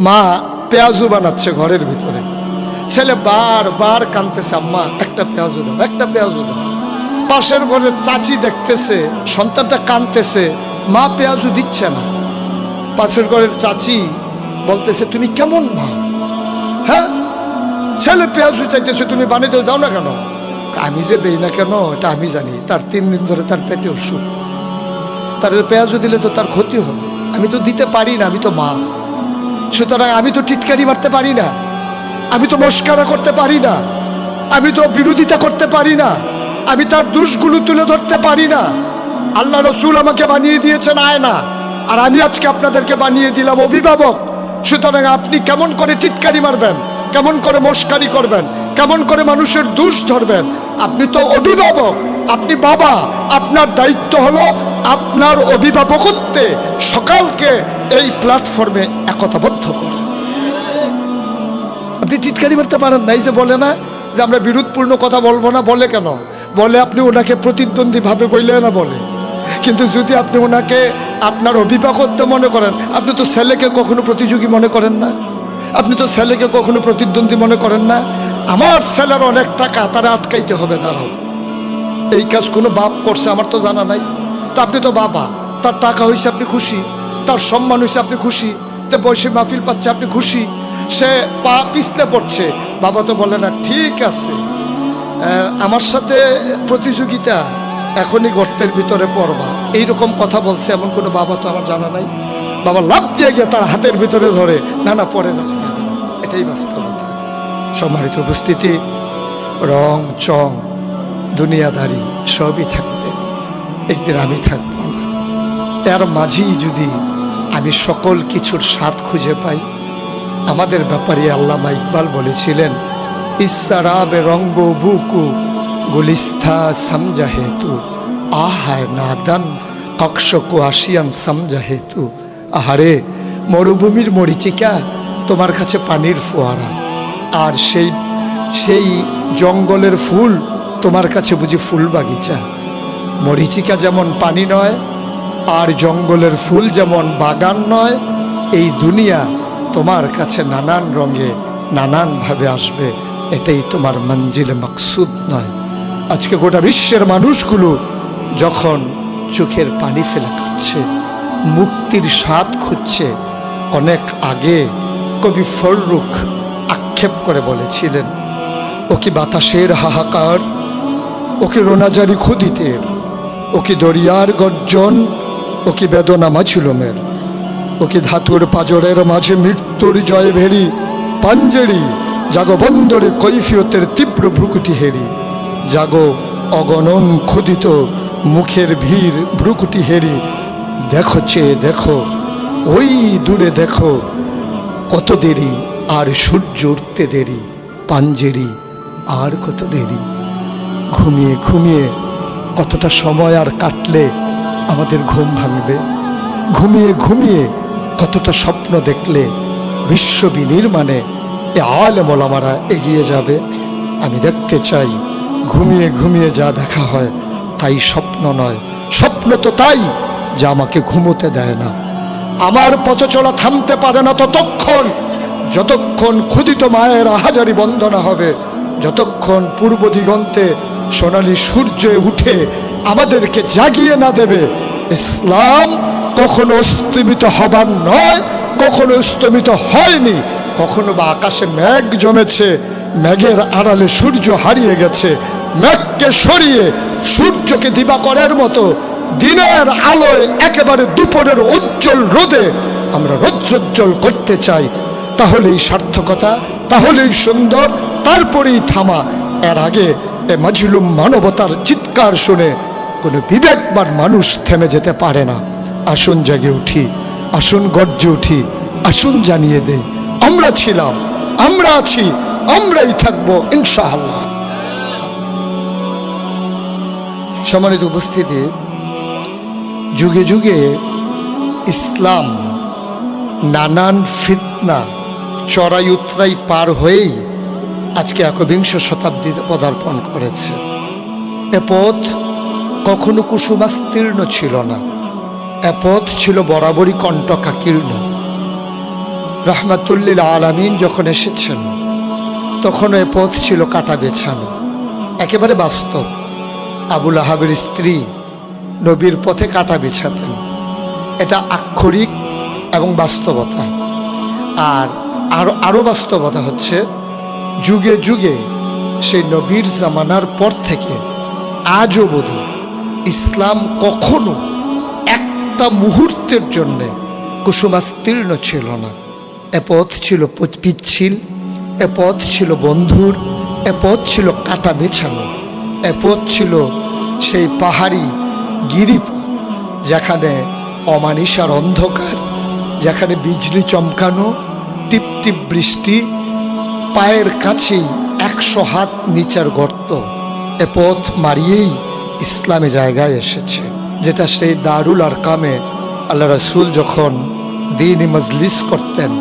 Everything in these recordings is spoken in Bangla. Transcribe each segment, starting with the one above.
মা পেঁয়াজু বানাচ্ছে ঘরের ভিতরে, ছেলে বারবার কাঁদতেছে, আম্মা একটা পেঁয়াজু দাও, একটা পেঁয়াজু দাও। পাশের ঘরের চাচি দেখতেছে সন্তানটা কাঁদতেছে, মা পেঁয়াজু দিচ্ছে না। পাশের ঘরের চাচি বলতেছে, তুমি কেমন মা? হ্যাঁ, ছেলে পেঁয়াজু চাইতেছে, তুমি বানিয়ে দাও না কেন? আমি যে দেই না কেন এটা আমি জানি, তার 3 দিন ধরে তার পেটে অসুখ, তার পেঁয়াজু দিলে তো তার ক্ষতি হবে। আমি তো দিতে পারি না, আমি তো মা, সুতরাং আমি তো টিটকারি মারতে পারি না, আমি তো মস্কারা করতে পারি না, আমি তো বিরোধিতা করতে পারি না, আমি তার দোষগুলো তুলে ধরতে পারি না। আল্লাহ রসুল আমাকে বানিয়ে দিয়েছেন আয়না, আর আমি আজকে আপনাদেরকে বানিয়ে দিলাম অভিভাবক। সুতরাং আপনি কেমন করে টিটকারি মারবেন, কেমন করে মস্কারি করবেন, কেমন করে মানুষের দোষ ধরবেন? আপনি তো অভিভাবক, আপনি বাবা, আপনার দায়িত্ব হলো আপনার অভিভাবকত্বে সকালকে এই প্ল্যাটফর্মে একতাবদ্ধ করা। আপনি টিটকারি মারতে পারেন না। এই যে বলে না যে আমরা বিরোধপূর্ণ কথা বলবো না, বলে কেন? বলে আপনি ওনাকে প্রতিদ্বন্দ্বী ভাবে বললে না বলে। কিন্তু যদি আপনি ওনাকে আপনার অভিভাবকত্ব মনে করেন, আপনি তো ছেলেকে কখনো প্রতিযোগী মনে করেন না, আপনি তো ছেলেকে কখনো প্রতিদ্বন্দ্বী মনে করেন না। আমার ছেলের অনেক টাকা, তারা আটকাইতে হবে, দাঁড়াও, এই কাজ কোনো বাপ করছে আমার তো জানা নাই। তা আপনি তো বাবা, তার টাকা হয়েছে আপনি খুশি, তার সম্মান হয়েছে আপনি খুশি, তে বয়সে মাহফিল পাচ্ছে আপনি খুশি, সে পা পিছলে পড়ছে, বাবা তো বলে না ঠিক আছে আমার সাথে প্রতিযোগিতা, এখনই গর্তের ভিতরে পড়বা, এইরকম কথা বলছে এমন কোনো বাবা তো আমার জানা নাই। বাবা লাফ দিয়ে গিয়ে তার হাতের ভিতরে ধরে, না না পড়ে যাওয়া যাবে না, এটাই বাস্তবতা। সম্মানিত উপস্থিতি, রং চং দুনিয়াদারি সবই থাকবে, একদিন আমি থাকবো না। এর মাঝেই যদি আমি সকল কিছুর স্বাদ খুঁজে পাই, আমাদের ব্যাপারে আল্লামা ইকবাল বলেছিলেন, ইসরাবে রঙ্গ বুকু গুলিস্থা সমঝা হেতু, আহায় নাদান কক্ষকু আসিয়ান সমঝা হেতু। আহারে মরুভূমির মরিচিকা তোমার কাছে পানির ফোয়ারা, আর সেই জঙ্গলের ফুল তোমার কাছে বুঝি ফুল বাগিচা। মরিচিকা যেমন পানি নয়, আর জঙ্গলের ফুল যেমন বাগান নয়, এই দুনিয়া তোমার কাছে নানান রঙে নানানভাবে আসবে, এটাই তোমার মঞ্জিলে মকসুদ নয়। আজকে গোটা বিশ্বের মানুষগুলো যখন চোখের পানি ফেলে কাঁদছে, মুক্তির স্বাদ খুঁজছে, অনেক আগে কবি ফররুখ আক্ষেপ করে বলেছিলেন, ও কি বাতাসের হাহাকার, ও কি রোনাজারি খুদিতের, ও কি দরিয়ার গর্জন, ও কি বেদনা মাছুলমের, ও কি ধাতুর পাজরের মাঝে মৃত্যুর জয় ভেরি পাঞ্জেরি, জাগো বন্দরে কৈফিয়তের তীব্র ভ্রুকুটি হেরি, জাগো অগণন ক্ষুদিত মুখের ভিড় ভ্রুকুটি হেরি, দেখো চেয়ে দেখো ওই দূরে দেখো, কত দেরি আর সূর্য উঠতে দেরি, পাঞ্জেরি আর কত দেরি। ঘুমিয়ে ঘুমিয়ে কতটা সময় আর কাটলে আমাদের ঘুম ভাঙবে, ঘুমিয়ে ঘুমিয়ে কতটা স্বপ্ন দেখলে বিশ্ব বিনির্মাণে এ আলেম ওলামারা এগিয়ে যাবে। আমি দেখতে চাই ঘুমিয়ে ঘুমিয়ে যা দেখা হয় তাই স্বপ্ন নয়, স্বপ্ন তো তাই যা আমাকে ঘুমোতে দেয় না। আমার পথ চলা থামতে পারে না ততক্ষণ, যতক্ষণ ক্ষুদিত মায়ের আহাজারি বন্দনা হবে, যতক্ষণ পূর্ব দিগন্তে সোনালী সূর্য উঠে আমাদেরকে জাগিয়ে না দেবে। ইসলাম কখনো স্তমিত হবার নয়, কখনো স্তমিত হয়নি। কখনো বা আকাশে মেঘ জমেছে, মেঘের আড়ালে সূর্য হারিয়ে গেছে, মেঘকে সরিয়ে সূর্যকে দিবাকরের মতো দিনের আলোয় একেবারে দুপুরের উজ্জ্বল রোদে আমরা রৌদ্রোজ্জ্বল করতে চাই। তাহলেই সার্থকতা, তাহলেই সুন্দর, তারপরেই থামা। এর আগে এ মাজলুম মানবতার চিৎকার শুনে কোনো বিবেকবান মানুষ থেমে যেতে পারে না। আসুন জেগে উঠি, আসুন গর্জে উঠি, আসুন জানিয়ে দেই আমরা ছিলাম, আমরা আছি, আমরাই থাকবো ইনশাআল্লাহ। সম্মানিত উপস্থিতি, যুগে যুগে ইসলাম নানান ফিতনা চড়াই উতরাই পার হয়েই আজকে ১বিংশ শতাব্দীতে পদার্পণ করেছে। এ পথ কখনো কুসুমাস্তীর্ণ ছিল না, এ পথ ছিল বরাবরই কণ্টকাকীর্ণ। রাহমাতুল্লিল আলামিন যখন এসেছেন তখন এ পথ ছিল কাটা বেছানো, একেবারে বাস্তব। আবুল আহাবের স্ত্রী নবীর পথে কাটা বেছাতেন, এটা আক্ষরিক এবং বাস্তবতা। আর আরও বাস্তবতা হচ্ছে যুগে যুগে সেই নবীর জামানার পর থেকে আজ অবধি ইসলাম কখনো একটা মুহূর্তের জন্যে কুসুমাস্তীর্ণ ছিল না। এ পথ ছিল পিচ্ছিল, এ পথ ছিল বন্ধুর, এ পথ ছিল কাটা বেছানো, এ পথ ছিল সেই পাহাড়ি গিরিপথ যেখানে অমানিসার অন্ধকার, যেখানে বিজলি চমকানো, টিপ টিপ বৃষ্টি, পায়ের কাছেই 100 হাত নিচের গর্ত। এ পথ মারিয়েই ইসলামী জায়গায় এসেছে, যেটা সেই দারুল আরকামে আল্লাহ রাসূল যখন দ্বীনি মজলিস করতেন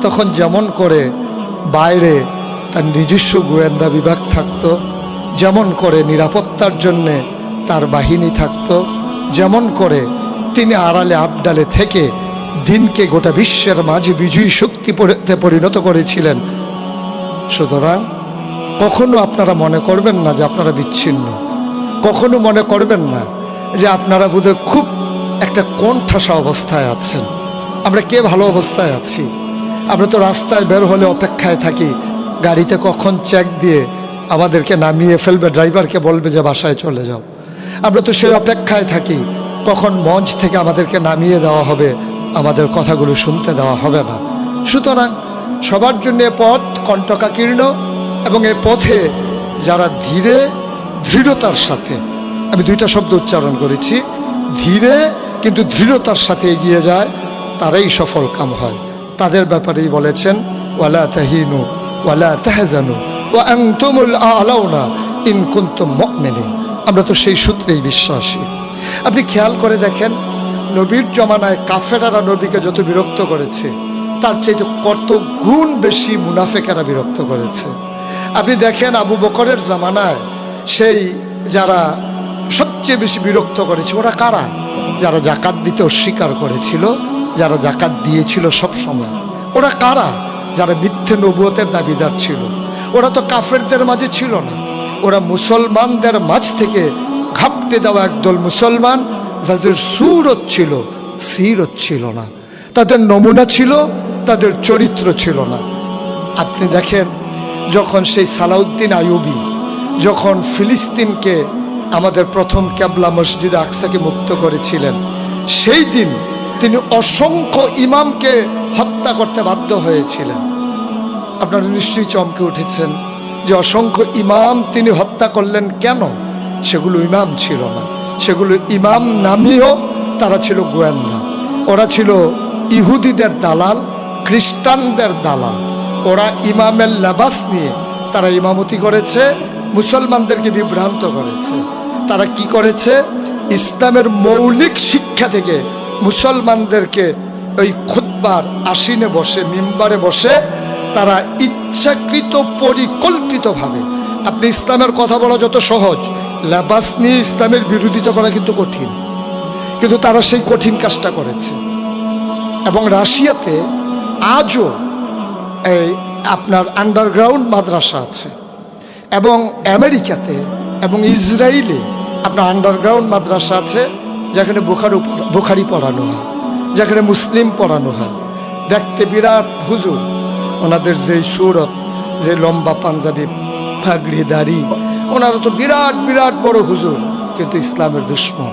তখন যেমন করে বাইরে তার নিজস্ব গোয়েন্দা বিভাগ থাকতো, যেমন করে নিরাপত্তার জন্যে তার বাহিনী থাকতো, যেমন করে তিনি আড়ালে আবডালে থেকে দিনকে গোটা বিশ্বের মাঝে বিজয়ী শক্তিতে পরিণত করেছিলেন। সুতরাং কখনো আপনারা মনে করবেন না যে আপনারা বিচ্ছিন্ন, কখনো মনে করবেন না যে আপনারা বোধহয় খুব একটা কোণঠাসা অবস্থায় আছেন। আমরা কে ভালো অবস্থায় আছি? আমরা তো রাস্তায় বের হলে অপেক্ষায় থাকি গাড়িতে কখন চেক দিয়ে আমাদেরকে নামিয়ে ফেলবে, ড্রাইভারকে বলবে যে বাসায় চলে যাও। আমরা তো সেই অপেক্ষায় থাকি কখন মঞ্চ থেকে আমাদেরকে নামিয়ে দেওয়া হবে, আমাদের কথাগুলো শুনতে দেওয়া হবে না। সুতরাং সবার জন্য এ পথ কণ্টকাকীর্ণ, এবং এ পথে যারা ধীরে দৃঢ়তার সাথে, আমি দুইটা শব্দ উচ্চারণ করেছি, ধীরে কিন্তু দৃঢ়তার সাথে এগিয়ে যায় তারাই সফল কাম হয়। তাদের ব্যাপারেই বলেছেন ওয়ালা তাহিনু ওয়ালা তাহজানু ওয়া আনতুমুল আ'লাউনা ইন কুনতুম মুমিনিন। আমরা তো সেই সূত্রেই বিশ্বাসী। আপনি খেয়াল করে দেখেন নবীর জমানায় কাফেরারা নবীকে যত বিরক্ত করেছে তার চাইতে কত গুণ বেশি মুনাফেকেরা বিরক্ত করেছে। আপনি দেখেন আবু বকরের জামানায় সেই যারা সবচেয়ে বেশি বিরক্ত করেছে ওরা কারা? যারা জাকাত দিতে অস্বীকার করেছিল, যারা জাকাত দিয়েছিল সব সময়। ওরা কারা? যারা মিথ্যে নবুয়তের দাবিদার ছিল। ওরা তো কাফেরদের মাঝে ছিল না, ওরা মুসলমানদের মাঝ থেকে ঘাপটে দেওয়া একদল মুসলমান যাদের সুরত ছিল, সিরত ছিল না, তাদের নমুনা ছিল, তাদের চরিত্র ছিল না। আপনি দেখেন যখন সেই সালাউদ্দিন আইয়ুবী যখন ফিলিস্তিনকে আমাদের প্রথম কেবলা মসজিদে আকসাকে মুক্ত করেছিলেন, সেই দিন তিনি অসংখ্য ইমামকে হত্যা করতে বাধ্য হয়েছিলেন। আপনারা নিশ্চয়ই চমকে উঠেছেন যে অসংখ্য ইমাম তিনি হত্যা করলেন কেন? সেগুলো ইমাম ছিল না, সেগুলো ইমাম নামীয় তারা ছিল গোয়েন্দা। ওরা ছিল ইহুদিদের দালাল, খ্রিস্টানদের দালাল। ওরা ইমামের লেবাস নিয়ে তারা ইমামতি করেছে, মুসলমানদেরকে বিভ্রান্ত করেছে। তারা কি করেছে? ইসলামের মৌলিক শিক্ষা থেকে মুসলমানদেরকে ওই খুতবার আসিনে বসে, মিম্বারে বসে তারা ইচ্ছাকৃত পরিকল্পিতভাবে, আপনি ইসলামের কথা বলা যত সহজ, লেবাস নিয়ে ইসলামের বিরোধিতা করা কিন্তু কঠিন, কিন্তু তারা সেই কঠিন কাজটা করেছে। এবং রাশিয়াতে আজও এই আপনার আন্ডারগ্রাউন্ড মাদ্রাসা আছে, এবং আমেরিকাতে এবং ইসরায়েলে আপনার আন্ডারগ্রাউন্ড মাদ্রাসা আছে যেখানে বুখারি পড়ানো হয়, যেখানে মুসলিম পড়ানো হয়। দেখতে বিরাট হুজুর, ওনাদের যেই সুরত, যে লম্বা পাঞ্জাবি, পাগড়ি, দাড়ি, ওনারা তো বিরাট বিরাট বড় হুজুর, কিন্তু ইসলামের দুশ্মন।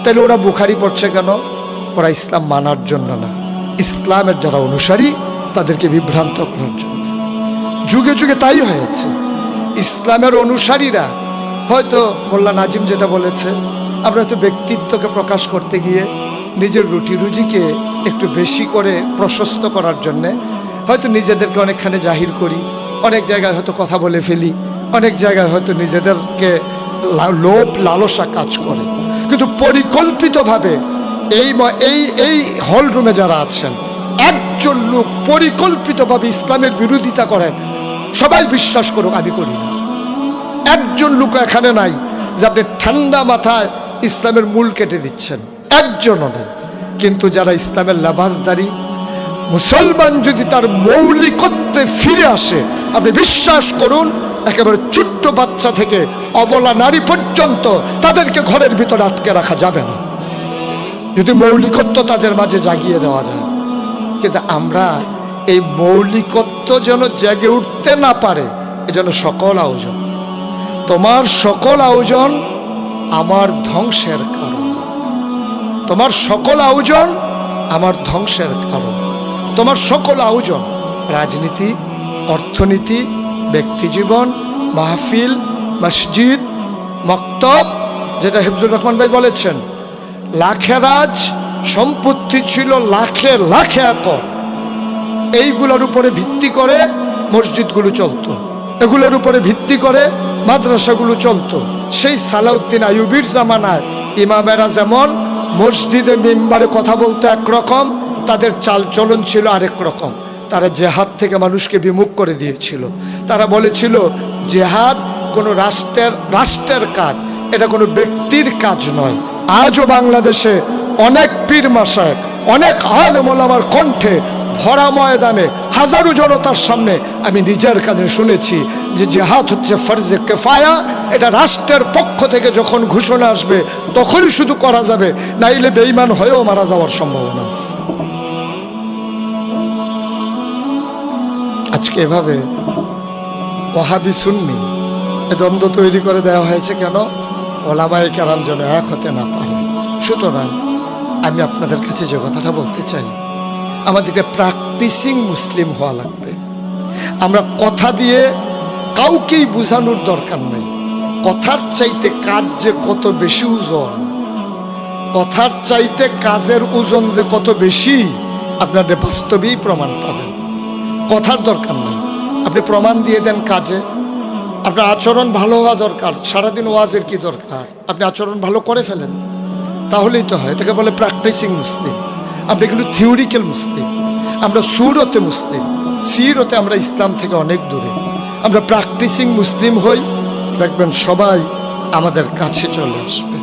তাহলে ওরা বুখারি পড়ছে কেন? ওরা ইসলাম মানার জন্য না, ইসলামের যারা অনুসারী তাদেরকে বিভ্রান্ত করার জন্য। যুগে যুগে তাই হয়েছে। ইসলামের অনুসারীরা হয়তো মোল্লা নাজিম যেটা বলেছে, আমরা হয়তো ব্যক্তিত্বকে প্রকাশ করতে গিয়ে নিজের রুটি রুজিকে একটু বেশি করে প্রশস্ত করার জন্যে হয়তো নিজেদেরকে অনেকখানি জাহির করি, অনেক জায়গায় হয়তো কথা বলে ফেলি, অনেক জায়গায় হয়তো নিজেদেরকে লোভ লালসা কাজ করে। কিন্তু পরিকল্পিতভাবে এই এই হল রুমে যারা আছেন, একজন লোক পরিকল্পিতভাবে ইসলামের বিরোধিতা করেন, সবাই বিশ্বাস করুক, আমি করি না। একজন লোক এখানে নাই যে আপনি ঠান্ডা মাথায় ইসলামের মূল কেটে দিচ্ছেন, একজনও নেই। কিন্তু যারা ইসলামের লেবাসদারি, মুসলমান যদি তার মৌলিকত্বে ফিরে আসে, আপনি বিশ্বাস করুন একেবারে ছোট্ট বাচ্চা থেকে অবলা নারী পর্যন্ত তাদেরকে ঘরের ভিতরে আটকে রাখা যাবে না, যদি মৌলিকত্ব তাদের মাঝে জাগিয়ে দেওয়া যায়। কিন্তু আমরা এই মৌলিকত্ব যেন জেগে উঠতে না পারে, এজন্য সকল আয়োজন, তোমার সকল আয়োজন আমার ধ্বংসের কারণ, তোমার সকল আয়োজন আমার ধ্বংসের কারণ। তোমার সকল আয়োজন, রাজনীতি, অর্থনীতি, ব্যক্তিজীবন, মাহফিল, মসজিদ, মক্তব, যেটা হিফজুর রহমান ভাই বলেছেন, লাখেরাজ সম্পত্তি ছিল লাখে লাখে একর, এইগুলোর উপরে ভিত্তি করে মসজিদগুলো চলতো, এগুলোর উপরে ভিত্তি করে মাদ্রাসাগুলো চলতো। সেই সালাউদ্দিন আইয়ুবীর জামানায় ইমামেরা যেমন মসজিদে মিম্বারে কথা বলতে একরকম, তাদের চালচলন ছিল আরেক রকম। তারা জেহাদ থেকে মানুষকে বিমুখ করে দিয়েছিল। তারা বলেছিল জেহাদ কোনো রাষ্ট্রের কাজ, এটা কোনো ব্যক্তির কাজ নয়। আজও বাংলাদেশে অনেক পীর মাশায়েখ, অনেক আলেম ওলামার কণ্ঠে ভরা ময়দানে হাজারো জনতার সামনে আমি নিজের কানে শুনেছি যে জিহাদ হচ্ছে ফরজে কিফায়া, এটা রাষ্ট্রের পক্ষ থেকে যখন ঘোষণা আসবে তখনই শুধু করা যাবে, নাইলে বেঈমান হয়েও মারা যাওয়ার সম্ভাবনা আছে। আজকে এভাবে ওয়াহাবি সুন্নি এ দ্বন্দ্ব তৈরি করে দেওয়া হয়েছে কেন? ওলামায়ে কেরাম যেন এক হতে না পারে। সুতরাং আমি আপনাদের কাছে যে কথাটা বলতে চাই, আমাদেরকে প্র্যাকটিসিং মুসলিম হওয়া লাগবে। আমরা কথা দিয়ে কাউকেই বোঝানোর দরকার নেই। কথার চাইতে কাজ যে কত বেশি ওজন, কথার চাইতে কাজের ওজন যে কত বেশি আপনাদের বাস্তবেই প্রমাণ পাবেন। কথার দরকার নেই, আপনি প্রমাণ দিয়ে দেন কাজে। আপনার আচরণ ভালো হওয়া দরকার, সারাদিন ওয়াজের কি দরকার, আপনি আচরণ ভালো করে ফেলেন, তাহলেই তো হয়। এটাকে বলে প্র্যাকটিসিং মুসলিম। আমরা কিন্তু থিওরিক্যাল মুসলিম, আমরা সুরতে মুসলিম, সিরতে আমরা ইসলাম থেকে অনেক দূরে। আমরা প্র্যাকটিসিং মুসলিম হই, দেখবেন সবাই আমাদের কাছে চলে আসবে।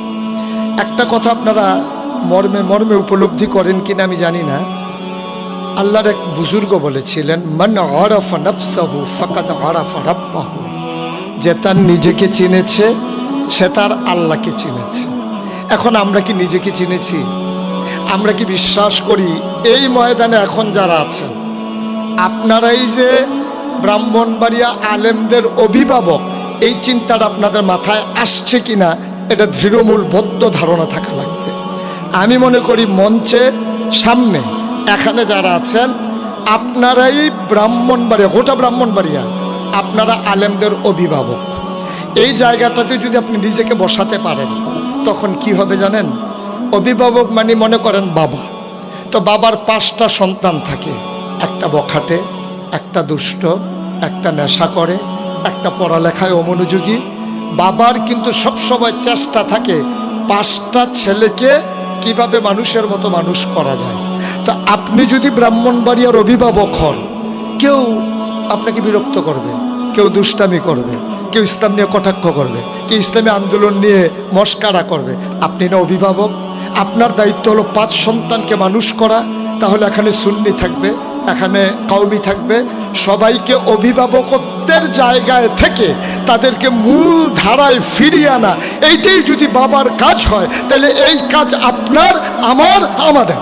একটা কথা আপনারা মর্মে মর্মে উপলব্ধি করেন কিনা আমি জানি না। আল্লাহর এক বুজুর্গ বলেছিলেন, মান আরাফা নাফসাহু ফাকাদ আরাফা রাব্বাহু, যে তার নিজেকে চিনেছে সে তার আল্লাহকে চিনেছে। এখন আমরা কি নিজেকে চিনেছি? আমরা কি বিশ্বাস করি এই ময়দানে এখন যারা আছেন আপনারাই যে ব্রাহ্মণবাড়িয়া আলেমদের অভিভাবক, এই চিন্তাটা আপনাদের মাথায় আসছে কিনা এটা দৃঢ়মূল বদ্ধ ধারণা থাকা লাগবে। আমি মনে করি মঞ্চে সামনে এখানে যারা আছেন আপনারাই ব্রাহ্মণবাড়িয়া, গোটা ব্রাহ্মণবাড়িয়া আপনারা আলেমদের অভিভাবক। এই জায়গাটাতে যদি আপনি নিজেকে বসাতে পারেন তখন কি হবে জানেন? অভিভাবক মানে মনে করেন বাবা, তো বাবার 5টা সন্তান থাকে, একটা বখাটে, একটা দুষ্ট, একটা নেশা করে, একটা পড়ালেখায় অমনোযোগী। বাবার কিন্তু সবসময় চেষ্টা থাকে 5টা ছেলেকে কিভাবে মানুষের মতো মানুষ করা যায়। তো আপনি যদি ব্রাহ্মণবাড়িয়ার অভিভাবক হন, কেউ আপনাকে বিরক্ত করবে, কেউ দুষ্টামি করবে, কেউ ইসলাম নিয়ে কটাক্ষ করবে, কেউ ইসলামী আন্দোলন নিয়ে মস্কারা করবে। আপনি না অভিভাবক, আপনার দায়িত্ব হলো 5 সন্তানকে মানুষ করা। তাহলে এখানে সুন্নি থাকবে, এখানে কওমি থাকবে, সবাইকে অভিভাবকত্বের জায়গায় থেকে তাদেরকে মূল ধারায় ফিরিয়ে আনা, এইটাই যদি বাবার কাজ হয় তাহলে এই কাজ আপনার, আমার, আমাদের।